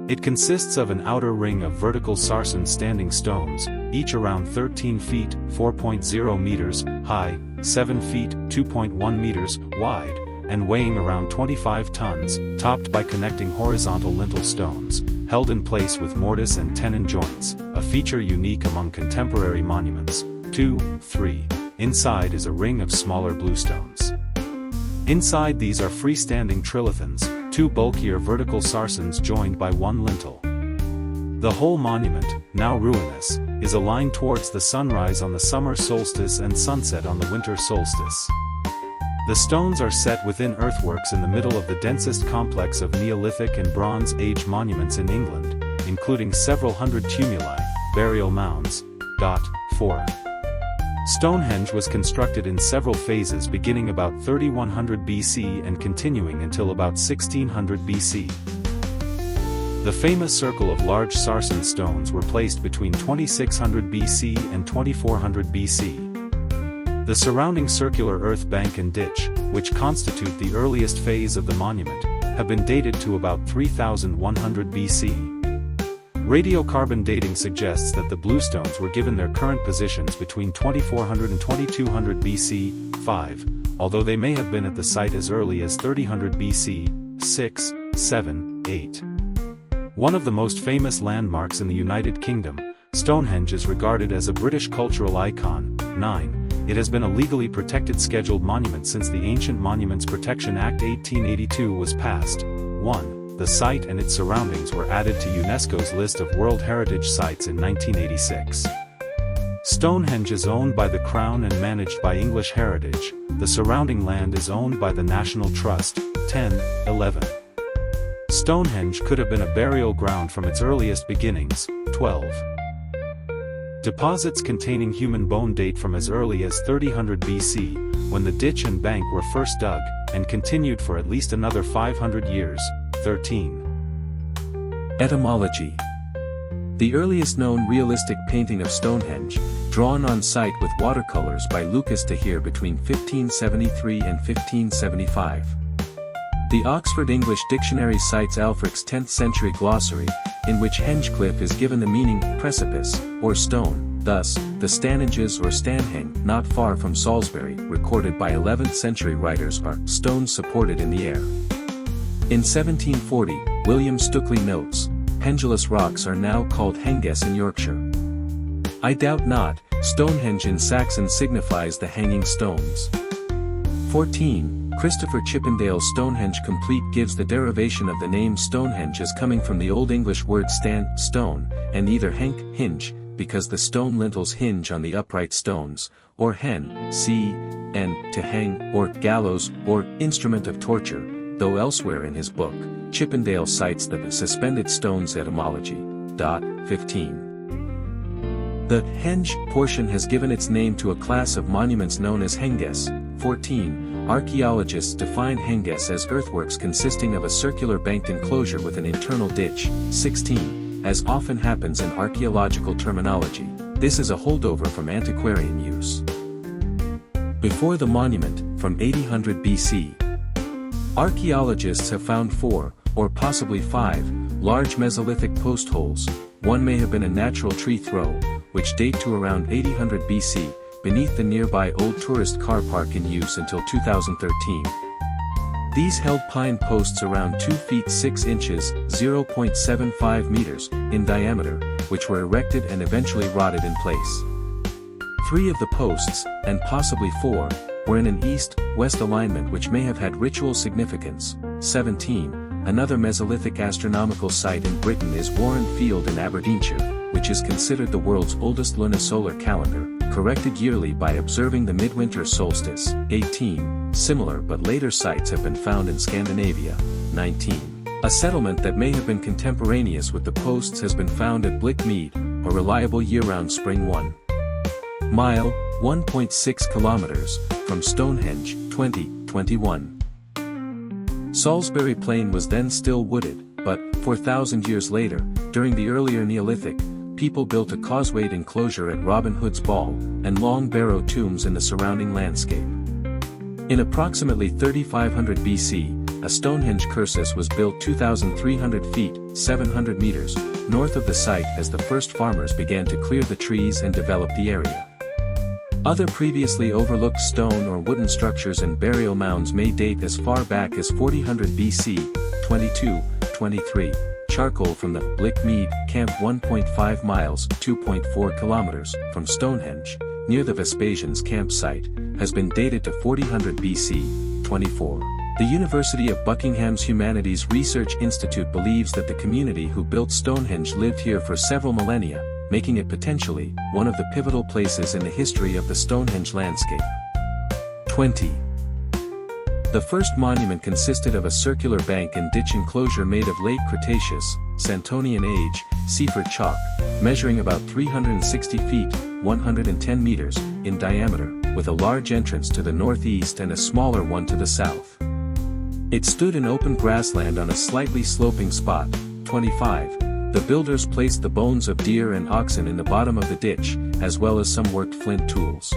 It consists of an outer ring of vertical sarsen standing stones, each around 13 feet (4.0 meters) high, 7 feet (2.1 meters) wide, and weighing around 25 tons, topped by connecting horizontal lintel stones, held in place with mortise and tenon joints, a feature unique among contemporary monuments. 3. Inside is a ring of smaller bluestones. Inside these are freestanding trilithons, 2 bulkier vertical sarsens joined by 1 lintel. The whole monument, now ruinous, is aligned towards the sunrise on the summer solstice and sunset on the winter solstice. The stones are set within earthworks in the middle of the densest complex of Neolithic and Bronze Age monuments in England, including several hundred tumuli, burial mounds. 4. Stonehenge was constructed in several phases beginning about 3100 BC and continuing until about 1600 BC. The famous circle of large sarsen stones were placed between 2600 BC and 2400 BC. The surrounding circular earth bank and ditch, which constitute the earliest phase of the monument, have been dated to about 3100 BC. Radiocarbon dating suggests that the bluestones were given their current positions between 2400 and 2200 BC. 5, although they may have been at the site as early as 3000 BC. 6, 7, 8. One of the most famous landmarks in the United Kingdom, Stonehenge is regarded as a British cultural icon. 9. It has been a legally protected scheduled monument since the Ancient Monuments Protection Act 1882 was passed. 1. The site and its surroundings were added to UNESCO's list of World Heritage Sites in 1986. Stonehenge is owned by the Crown and managed by English Heritage. The surrounding land is owned by the National Trust. 10, 11. Stonehenge could have been a burial ground from its earliest beginnings. 12. Deposits containing human bone date from as early as 3000 BC, when the ditch and bank were first dug, and continued for at least another 500 years. 13. Etymology. The earliest known realistic painting of Stonehenge, drawn on site with watercolors by Lucas de Heer between 1573 and 1575. The Oxford English Dictionary cites Alfric's 10th century glossary, in which Hengecliff is given the meaning precipice, or stone. Thus, the Stanehenges or Stanheng, not far from Salisbury, recorded by 11th century writers, are stones supported in the air. In 1740, William Stukeley notes, Pendulous rocks are now called henges in Yorkshire. I doubt not, Stonehenge in Saxon signifies the hanging stones. 14. Christopher Chippendale's Stonehenge Complete gives the derivation of the name Stonehenge as coming from the Old English word stan, stone, and either henk, hinge, because the stone lintels hinge on the upright stones, or hen, to hang, or gallows, or instrument of torture, though elsewhere in his book, Chippendale cites the suspended stones etymology. 15. The henge portion has given its name to a class of monuments known as henges. 14. Archaeologists define henges as earthworks consisting of a circular banked enclosure with an internal ditch. 16. As often happens in archaeological terminology, this is a holdover from antiquarian use. Before the monument, from 800 BC. Archaeologists have found 4, or possibly 5, large Mesolithic post holes. One may have been a natural tree throw, which date to around 800 BC, beneath the nearby old tourist car park in use until 2013. These held pine posts around 2 feet 6 inches (0.75 meters) in diameter, which were erected and eventually rotted in place. 3 of the posts, and possibly 4, were in an east-west alignment which may have had ritual significance. 17. Another Mesolithic astronomical site in Britain is Warren Field in Aberdeenshire, which is considered the world's oldest lunisolar calendar, corrected yearly by observing the midwinter solstice. 18. Similar but later sites have been found in Scandinavia. 19. A settlement that may have been contemporaneous with the posts has been found at Blickmead, a reliable year-round spring 1 mile, 1.6 kilometers, from Stonehenge. 2021. Salisbury Plain was then still wooded, but, 4,000 years later, during the earlier Neolithic, people built a causewayed enclosure at Robin Hood's Ball, and long barrow tombs in the surrounding landscape. In approximately 3500 BC, a Stonehenge cursus was built 2,300 feet, 700 meters, north of the site as the first farmers began to clear the trees and develop the area. Other previously overlooked stone or wooden structures and burial mounds may date as far back as 4000 BC, 23. Charcoal from the Blickmead camp 1.5 miles, 2.4 kilometers, from Stonehenge, near the Vespasian's campsite, has been dated to 4000 BC, 24. The University of Buckingham's Humanities Research Institute believes that the community who built Stonehenge lived here for several millennia, making it potentially one of the pivotal places in the history of the Stonehenge landscape. 20. The first monument consisted of a circular bank and ditch enclosure made of late Cretaceous, Santonian age, Seaford chalk, measuring about 360 feet, 110 meters, in diameter, with a large entrance to the northeast and a smaller one to the south. It stood in open grassland on a slightly sloping spot. 25. The builders placed the bones of deer and oxen in the bottom of the ditch, as well as some worked flint tools.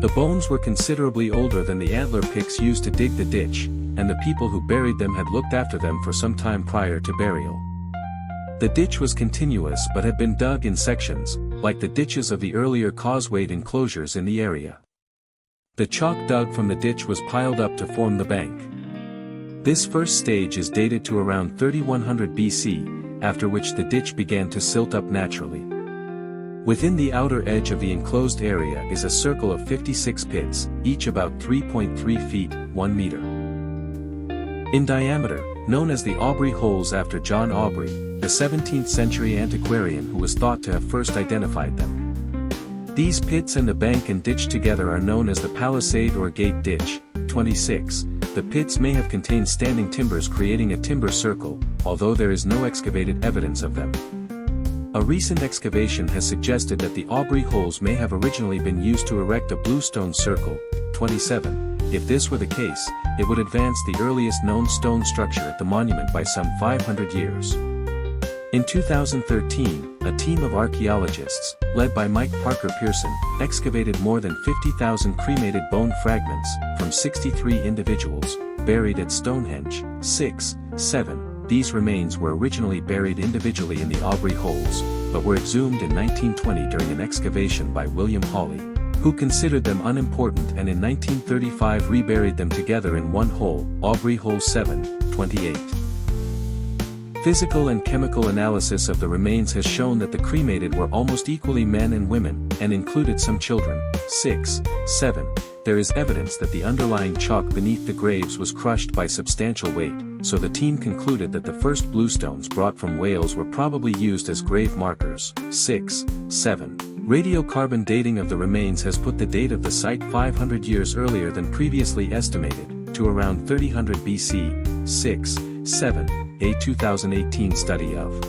The bones were considerably older than the antler picks used to dig the ditch, and the people who buried them had looked after them for some time prior to burial. The ditch was continuous but had been dug in sections, like the ditches of the earlier causewayed enclosures in the area. The chalk dug from the ditch was piled up to form the bank. This first stage is dated to around 3100 BC, after which the ditch began to silt up naturally. Within the outer edge of the enclosed area is a circle of 56 pits, each about 3.3 feet, 1 meter in diameter, known as the Aubrey Holes after John Aubrey, the 17th century antiquarian who was thought to have first identified them. These pits and the bank and ditch together are known as the palisade or gate ditch. 26. The pits may have contained standing timbers creating a timber circle, although there is no excavated evidence of them. A recent excavation has suggested that the Aubrey Holes may have originally been used to erect a bluestone circle. 27. If this were the case, it would advance the earliest known stone structure at the monument by some 500 years. In 2013, a team of archaeologists, led by Mike Parker Pearson, excavated more than 50,000 cremated bone fragments, from 63 individuals, buried at Stonehenge. 6. 7. These remains were originally buried individually in the Aubrey Holes, but were exhumed in 1920 during an excavation by William Hawley, who considered them unimportant and in 1935 reburied them together in one hole, Aubrey Hole 7, 28. Physical and chemical analysis of the remains has shown that the cremated were almost equally men and women, and included some children. 6. 7. There is evidence that the underlying chalk beneath the graves was crushed by substantial weight, so the team concluded that the first bluestones brought from Wales were probably used as grave markers. 6. 7. Radiocarbon dating of the remains has put the date of the site 500 years earlier than previously estimated, to around 3000 BC. 6. 7. A 2018 study of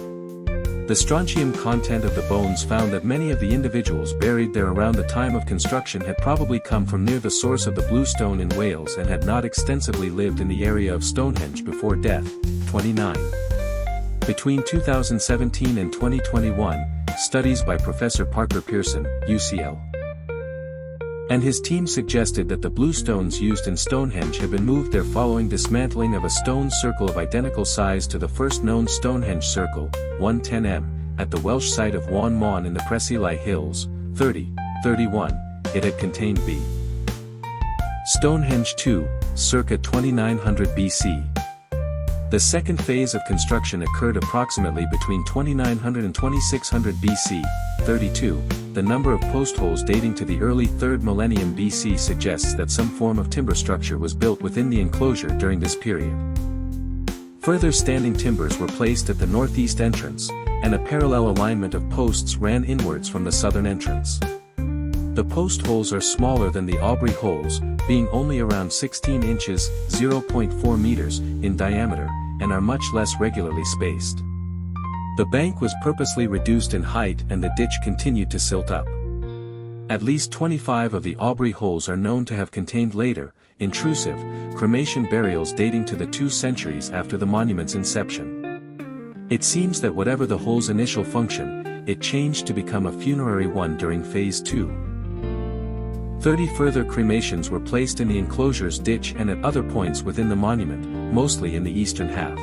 the strontium content of the bones found that many of the individuals buried there around the time of construction had probably come from near the source of the bluestone in Wales and had not extensively lived in the area of Stonehenge before death. 29. Between 2017 and 2021, studies by Professor Parker Pearson, UCL, and his team suggested that the bluestones used in Stonehenge had been moved there following dismantling of a stone circle of identical size to the first known Stonehenge circle, 110 m, at the Welsh site of Wan Mawn in the Preseli Hills. 30. 31. It had contained B. Stonehenge 2, circa 2900 BC. The second phase of construction occurred approximately between 2900 and 2600 BC. 32. The number of post holes dating to the early 3rd millennium BC suggests that some form of timber structure was built within the enclosure during this period. Further standing timbers were placed at the northeast entrance, and a parallel alignment of posts ran inwards from the southern entrance. The post holes are smaller than the Aubrey Holes, being only around 16 inches (0.4 meters) in diameter, and are much less regularly spaced. The bank was purposely reduced in height and the ditch continued to silt up. At least 25 of the Aubrey Holes are known to have contained later, intrusive, cremation burials dating to the 2 centuries after the monument's inception. It seems that whatever the hole's initial function, it changed to become a funerary one during Phase 2. 30 further cremations were placed in the enclosure's ditch and at other points within the monument, mostly in the eastern half.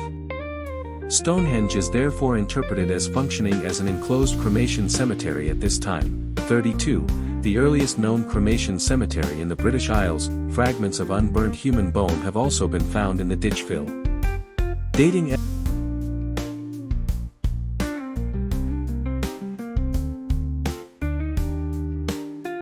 Stonehenge is therefore interpreted as functioning as an enclosed cremation cemetery at this time. 32. The earliest known cremation cemetery in the British Isles, fragments of unburnt human bone have also been found in the ditch fill. Dating